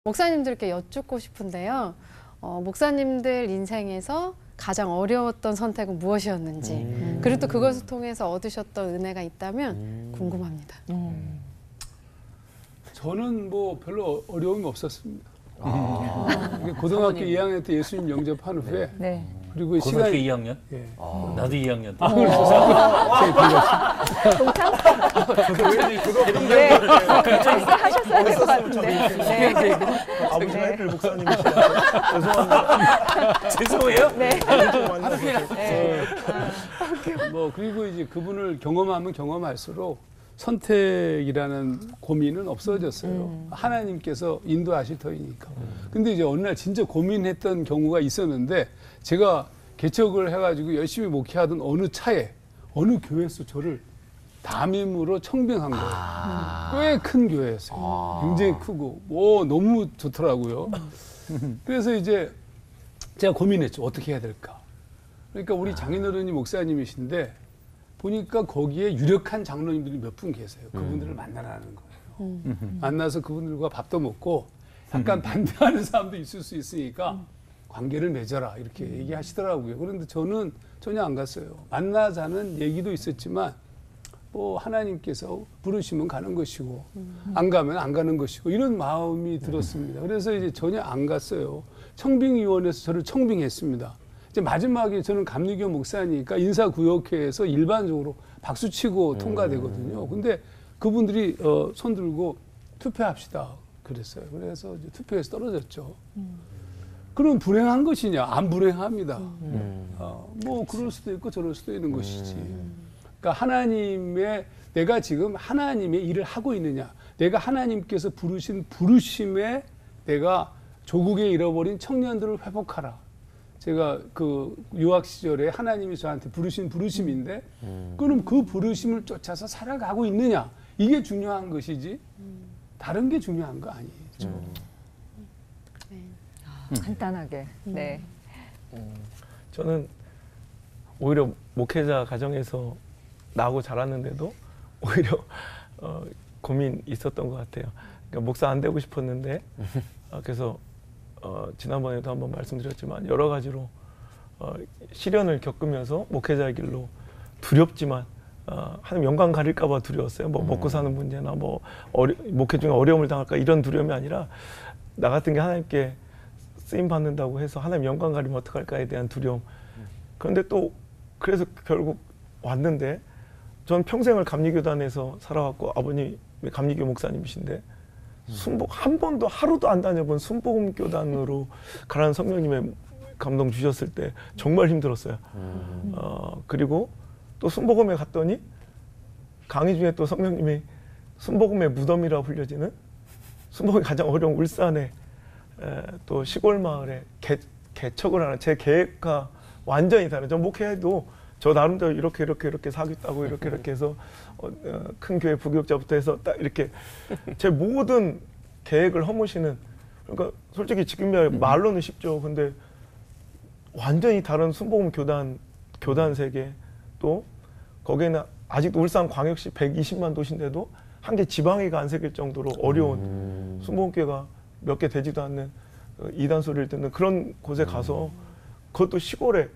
목사님들께 여쭙고 싶은데요. 목사님들 인생에서 가장 어려웠던 선택은 무엇이었는지 그리고 또 그것을 통해서 얻으셨던 은혜가 있다면 궁금합니다. 저는 뭐 별로 어려움이 없었습니다. 고등학교 2학년 때 예수님 영접한 후에 네. 그리고 고등학교 시간이 2학년? 예. 나도 2학년 때. 네. 하셨어야 될 것 같은데. 네. 아버지 하필 목사님이시라 죄송합니다. 죄송해요? 네. 뭐 그리고 이제 그분을 경험하면 경험할수록 선택이라는 고민은 없어졌어요. 하나님께서 인도하실 터이니까. 근데 이제 어느 날 진짜 고민했던 경우가 있었는데 제가 개척을 해가지고 열심히 목회하던 어느 차에 어느 교회에서 저를 담임으로 청빙한 거예요. 꽤 큰 교회였어요. 굉장히 크고 너무 좋더라고요. 그래서 이제 제가 고민했죠. 어떻게 해야 될까. 그러니까 우리 장인어른이 목사님이신데 보니까 거기에 유력한 장로님들이 몇 분 계세요. 그분들을 만나라는 거예요. 만나서 그분들과 밥도 먹고 약간 반대하는 사람도 있을 수 있으니까 관계를 맺어라 이렇게 얘기하시더라고요. 그런데 저는 전혀 안 갔어요. 만나자는 얘기도 있었지만 뭐 하나님께서 부르시면 가는 것이고 안 가면 안 가는 것이고 이런 마음이 들었습니다. 그래서 이제 전혀 안 갔어요. 청빙위원회에서 저를 청빙했습니다. 이제 마지막에 저는 감리교 목사니까 인사구역회에서 일반적으로 박수치고 통과되거든요. 근데 그분들이 손 들고 투표합시다 그랬어요. 그래서 이제 투표에서 떨어졌죠. 그럼 불행한 것이냐? 안 불행합니다. 뭐 그럴 수도 있고 저럴 수도 있는 것이지. 그러니까 내가 지금 하나님의 일을 하고 있느냐? 내가 하나님께서 부르신 부르심에 내가 조국에 잃어버린 청년들을 회복하라. 제가 그 유학 시절에 하나님이 저한테 부르신 부르심인데 그럼 그 부르심을 쫓아서 살아가고 있느냐? 이게 중요한 것이지 다른 게 중요한 거 아니죠. 간단하게. 네. 저는 오히려 목회자 가정에서 나고 자랐는데도 오히려 고민 있었던 것 같아요. 그러니까 목사 안 되고 싶었는데 그래서 지난번에도 한번 말씀드렸지만 여러 가지로 시련을 겪으면서 목회자의 길로 두렵지만 하나님 영광 가릴까 봐 두려웠어요. 뭐 먹고 사는 문제나 뭐 목회 중에 어려움을 당할까 이런 두려움이 아니라 나 같은 게 하나님께 쓰임 받는다고 해서 하나님 영광 가리면 어떡할까에 대한 두려움. 그런데 또 그래서 결국 왔는데 전 평생을 감리교단에서 살아왔고 아버님이 감리교 목사님이신데 한 번도 하루도 안 다녀본 순복음교단으로 가라는 성령님의 감동 주셨을 때 정말 힘들었어요. 그리고 또 순복음에 갔더니 강의 중에 또 성령님이 순복음의 무덤이라 불려지는 순복음이 가장 어려운 울산에 또 시골 마을에 개척을 하는 제 계획과 완전히 다른. 저 목회해도 저 나름대로 이렇게 사귀었다고 이렇게 해서 큰 교회 부교육자부터 해서 딱 이렇게 제 모든 계획을 허무시는. 그러니까 솔직히 지금이야 말로는 쉽죠. 근데 완전히 다른 순복음 교단 세계 또 거기에는 아직도 울산 광역시 120만 도시인데도 한 개 지방이가 안 새길 정도로 어려운 순복음교회가 몇 개 되지도 않는 이단 소리를 듣는 그런 곳에 가서 그것도 시골에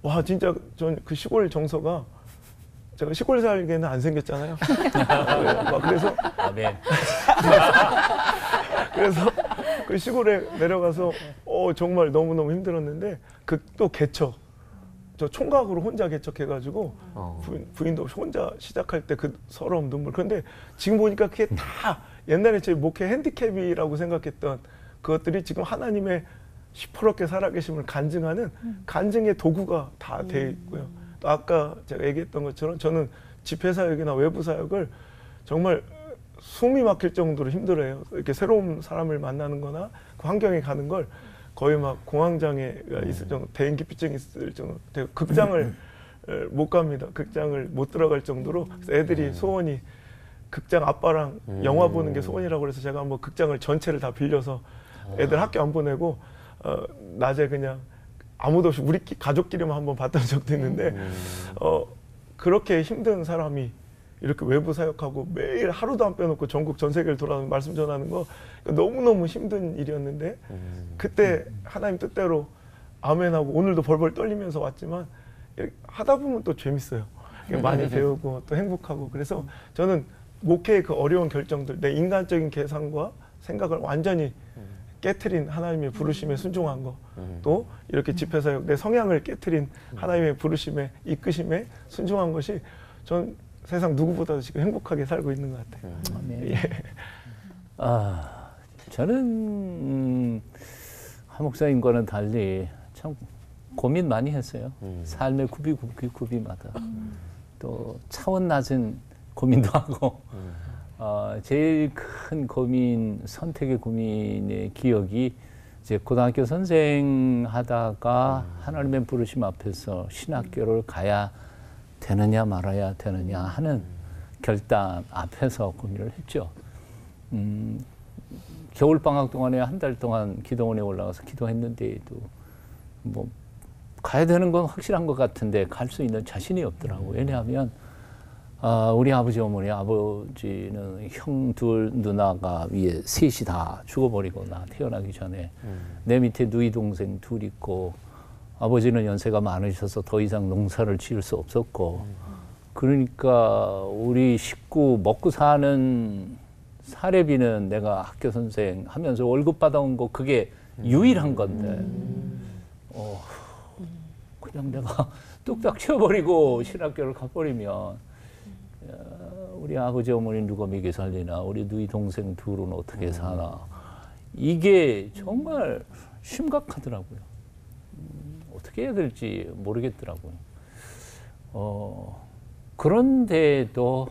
와 진짜 전 그 시골 정서가 제가 시골 살기에는 안 생겼잖아요. 그래서 아멘. 그래서 그 시골에 내려가서 정말 너무너무 힘들었는데 그 또 개척 저 총각으로 혼자 개척해가지고 부인도 없이 혼자 시작할 때 그 서러움 눈물. 그런데 지금 보니까 그게 다 옛날에 제 목회 핸디캡이라고 생각했던 그것들이 지금 하나님의 시퍼렇게 살아계심을 간증하는 간증의 도구가 다 돼 있고요. 또 아까 제가 얘기했던 것처럼 저는 집회 사역이나 외부 사역을 정말 숨이 막힐 정도로 힘들어요. 이렇게 새로운 사람을 만나는 거나 그 환경에 가는 걸 거의 막 공황장애 있을 정도, 대인기피증이 있을 정도, 극장을 못 갑니다. 극장을 못 들어갈 정도로. 그래서 애들이 소원이 극장 아빠랑 영화 보는 게 소원이라고 그래서 제가 한번 극장을 전체를 다 빌려서 애들 학교 안 보내고 낮에 그냥 아무도 없이 우리 가족끼리만 한번 봤던 적도 있는데 그렇게 힘든 사람이 이렇게 외부 사역하고 매일 하루도 안 빼놓고 전국 전 세계를 돌아다니는 말씀 전하는 거 너무너무 힘든 일이었는데 그때 하나님 뜻대로 아멘하고 오늘도 벌벌 떨리면서 왔지만 하다 보면 또 재밌어요. 많이 배우고 또 행복하고 그래서 저는 목회의 그 어려운 결정들 내 인간적인 계산과 생각을 완전히 깨트린 하나님의 부르심에 순종한 거 또 이렇게 집회사역 내 성향을 깨트린 하나님의 부르심에 이끄심에 순종한 것이 전 세상 누구보다도 지금 행복하게 살고 있는 것 같아요. 아멘. 저는 한 목사님과는 달리 참 고민 많이 했어요. 삶의 구비마다 또 차원 낮은 고민도 하고 제일 큰 고민, 선택의 고민의 기억이 이제 고등학교 선생 하다가 하나님의 부르심 앞에서 신학교를 가야 되느냐 말아야 되느냐 하는 결단 앞에서 고민을 했죠. 겨울방학 동안에 한 달 동안 기도원에 올라가서 기도했는데도 뭐 가야 되는 건 확실한 것 같은데 갈 수 있는 자신이 없더라고요. 왜냐하면 우리 아버지 어머니 아버지는 형 둘 누나가 위에 셋이 다 죽어버리고 나 태어나기 전에 내 밑에 누이 동생 둘 있고 아버지는 연세가 많으셔서 더 이상 농사를 지을 수 없었고 그러니까 우리 식구 먹고 사는 사례비는 내가 학교 선생 하면서 월급 받아온 거 그게 유일한 건데 그냥 내가 뚝딱 치워버리고 신학교를 가버리면 우리 아버지 어머니 누가 먹여 살리나 우리 누이 동생 둘은 어떻게 사나 이게 정말 심각하더라고요. 어떻게 해야 될지 모르겠더라고요. 그런데도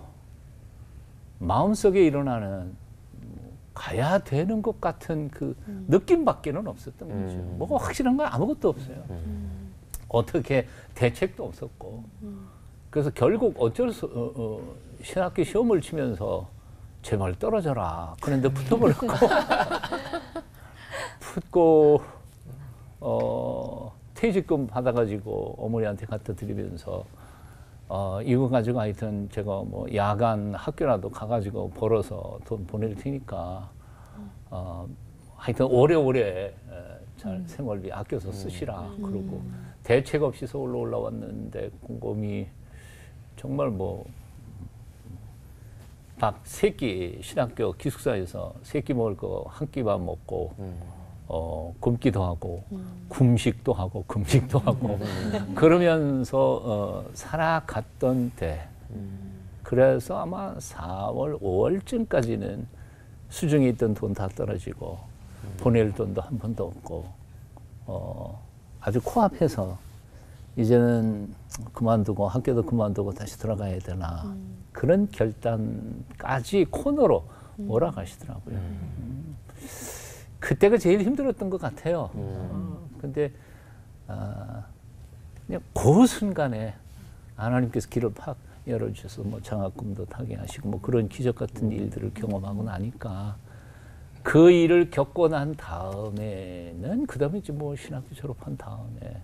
마음속에 일어나는 가야 되는 것 같은 그 느낌밖에는 없었던 거죠. 뭐가 확실한 건 아무것도 없어요. 어떻게 대책도 없었고. 그래서 결국 어쩔 수 신학기 시험을 치면서 제발 떨어져라. 그런데 붙어버렸고 붙고 퇴직금 받아가지고 어머니한테 갖다 드리면서 이거 가지고 하여튼 제가 뭐 야간 학교라도 가가지고 벌어서 돈 보낼 테니까 하여튼 오래오래 잘 생활비 아껴서 쓰시라 그러고 대책 없이 서울로 올라왔는데 곰곰이 정말 뭐 밥 세 끼 신학교 기숙사에서 세 끼 먹을 거 한 끼만 먹고 굶기도 하고 금식도 하고 금식도 하고 그러면서 살아갔던 때 그래서 아마 4월 5월쯤까지는 수중에 있던 돈 다 떨어지고 보낼 돈도 한 번도 없고 아주 코앞에서 이제는 그만두고 학교도 그만두고 다시 돌아가야 되나 그런 결단까지 코너로 몰아가시더라고요. 그때가 제일 힘들었던 것 같아요. 근데 그냥 그 순간에 하나님께서 길을 팍 열어주셔서 뭐 장학금도 타게 하시고 뭐 그런 기적 같은 일들을 경험하고 나니까 그 일을 겪고 난 다음에는 그 다음에 이제 뭐 신학교 졸업한 다음에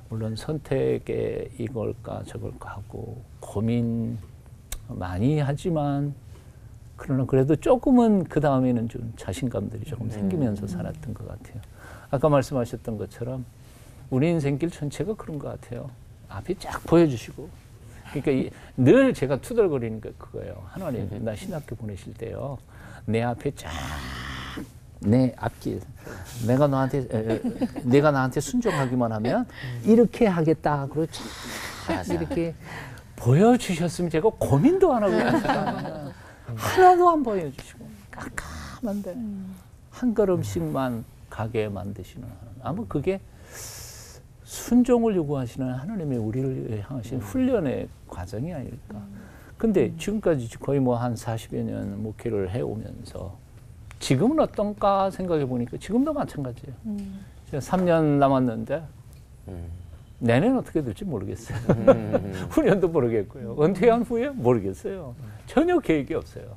물론 선택에 이걸까 저걸까 하고 고민 많이 하지만 그러나 그래도 조금은 그 다음에는 좀 자신감들이 조금 생기면서 살았던 것 같아요. 아까 말씀하셨던 것처럼 우리 인생길 전체가 그런 것 같아요. 앞이 쫙 보여주시고 그러니까 늘 제가 투덜거리는 게 그거예요. 하나님 나 신학교 보내실 때요. 내 앞에 쫙 내 앞길 내가 나한테 순종하기만 하면 이렇게 하겠다. 그리고 쫙 이렇게 보여주셨으면 제가 고민도 안 하고 하나도 안 보여주시고 깜깜한데 한 걸음씩만 가게 만드시는 아마 그게 순종을 요구하시는 하나님의 우리를 향하신 훈련의 과정이 아닐까. 근데 지금까지 거의 뭐 한 40여 년 목회를 해오면서 지금은 어떤가 생각해 보니까 지금도 마찬가지예요. 제가 3년 남았는데 내년은 어떻게 될지 모르겠어요. 후년도 모르겠고요. 은퇴한 후에 모르겠어요. 전혀 계획이 없어요.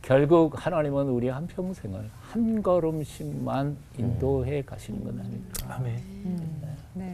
결국 하나님은 우리 한평생을 한 걸음씩만 인도해 가시는 건 아닐까. 아멘.